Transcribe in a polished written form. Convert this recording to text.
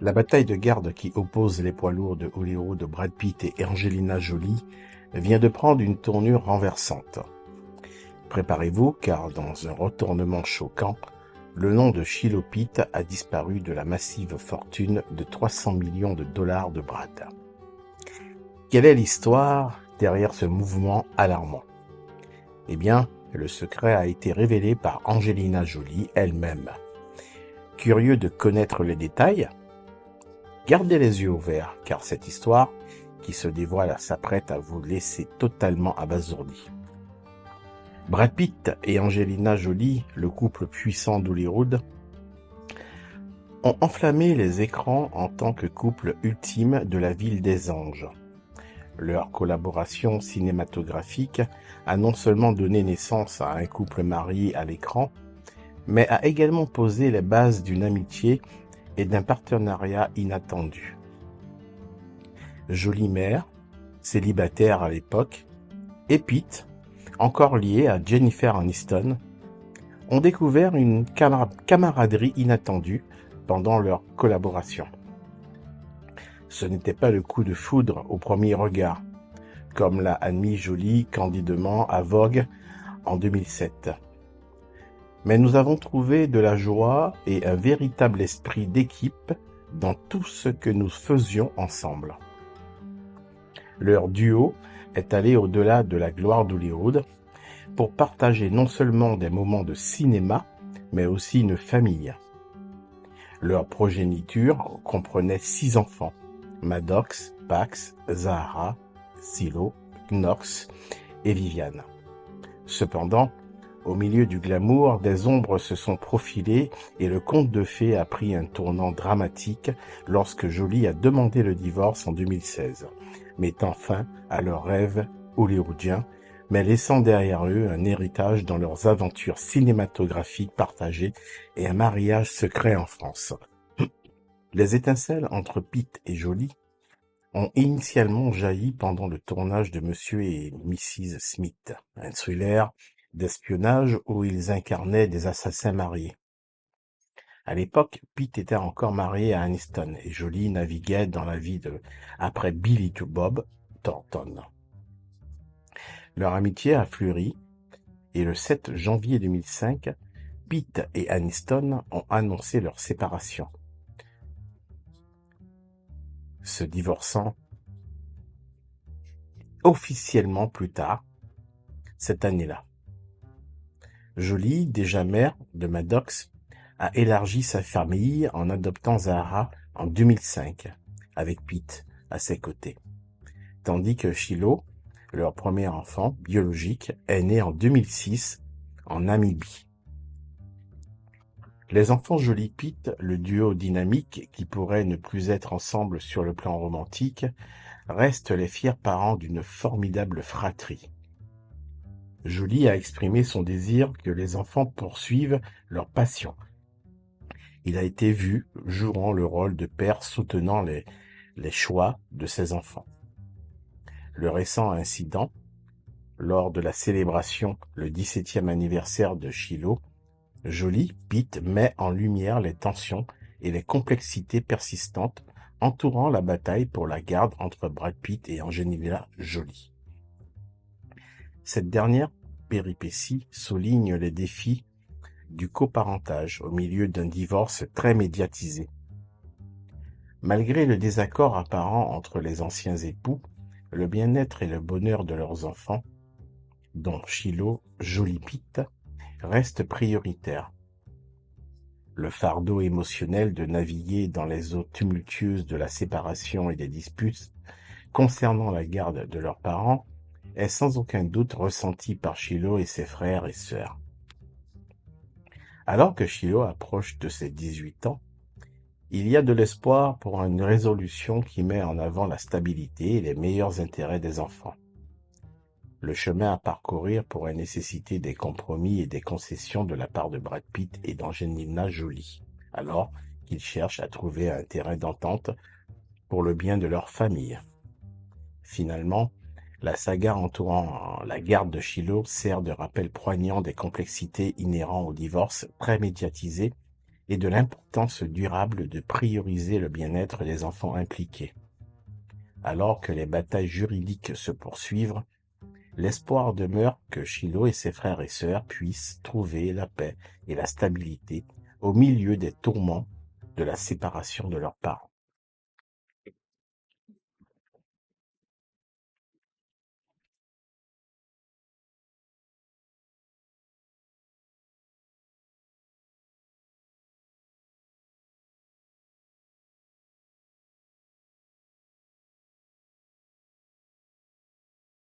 La bataille de garde qui oppose les poids lourds de Hollywood, Brad Pitt et Angelina Jolie, vient de prendre une tournure renversante. Préparez-vous, car dans un retournement choquant, le nom de Shiloh Pitt a disparu de la massive fortune de 300 millions de dollars de Brad. Quelle est l'histoire derrière ce mouvement alarmant? Eh bien, le secret a été révélé par Angelina Jolie elle-même. Curieux de connaître les détails? Gardez les yeux ouverts, car cette histoire, qui se dévoile, s'apprête à vous laisser totalement abasourdi. Brad Pitt et Angelina Jolie, le couple puissant d'Hollywood, ont enflammé les écrans en tant que couple ultime de la ville des anges. Leur collaboration cinématographique a non seulement donné naissance à un couple marié à l'écran, mais a également posé les bases d'une amitié et d'un partenariat inattendu. Jolie mère, célibataire à l'époque, et Pitt, encore lié à Jennifer Aniston, ont découvert une camaraderie inattendue pendant leur collaboration. Ce n'était pas le coup de foudre au premier regard, comme l'a admis Jolie candidement à Vogue en 2007. Mais nous avons trouvé de la joie et un véritable esprit d'équipe dans tout ce que nous faisions ensemble. Leur duo est allé au-delà de la gloire d'Hollywood pour partager non seulement des moments de cinéma, mais aussi une famille. Leur progéniture comprenait 6 enfants: Maddox, Pax, Zahara, Silo, Knox et Viviane. Cependant, au milieu du glamour, des ombres se sont profilées et le conte de fées a pris un tournant dramatique lorsque Jolie a demandé le divorce en 2016, mettant fin à leurs rêves hollywoodiens, mais laissant derrière eux un héritage dans leurs aventures cinématographiques partagées et un mariage secret en France. Les étincelles entre Pitt et Jolie ont initialement jailli pendant le tournage de Monsieur et Mrs Smith, un thriller d'espionnage où ils incarnaient des assassins mariés. À l'époque, Pitt était encore marié à Aniston et Jolie naviguait dans la vie après Billy Bob Thornton. Leur amitié a fleuri et le 7 janvier 2005, Pitt et Aniston ont annoncé leur séparation, se divorçant officiellement plus tard cette année-là. Jolie, déjà mère de Maddox, a élargi sa famille en adoptant Zahara en 2005, avec Pitt à ses côtés, tandis que Shiloh, leur premier enfant biologique, est né en 2006 en Namibie. Les enfants Jolie-Pitt, le duo dynamique qui pourrait ne plus être ensemble sur le plan romantique, restent les fiers parents d'une formidable fratrie. Jolie a exprimé son désir que les enfants poursuivent leur passion. Il a été vu jouant le rôle de père soutenant les choix de ses enfants. Le récent incident, lors de la célébration le 17e anniversaire de Shiloh, Jolie Pitt met en lumière les tensions et les complexités persistantes entourant la bataille pour la garde entre Brad Pitt et Angelina Jolie. Cette dernière péripétie souligne les défis du coparentage au milieu d'un divorce très médiatisé. Malgré le désaccord apparent entre les anciens époux, le bien-être et le bonheur de leurs enfants, dont Shiloh Jolie-Pitt, restent prioritaires. Le fardeau émotionnel de naviguer dans les eaux tumultueuses de la séparation et des disputes concernant la garde de leurs parents est sans aucun doute ressenti par Shiloh et ses frères et sœurs. Alors que Shiloh approche de ses 18 ans, il y a de l'espoir pour une résolution qui met en avant la stabilité et les meilleurs intérêts des enfants. Le chemin à parcourir pourrait nécessiter des compromis et des concessions de la part de Brad Pitt et d'Angelina Jolie, alors qu'ils cherchent à trouver un terrain d'entente pour le bien de leur famille. Finalement, la saga entourant la garde de Shiloh sert de rappel poignant des complexités inhérentes au divorce très médiatisé et de l'importance durable de prioriser le bien-être des enfants impliqués. Alors que les batailles juridiques se poursuivent, l'espoir demeure que Shiloh et ses frères et sœurs puissent trouver la paix et la stabilité au milieu des tourments de la séparation de leurs parents.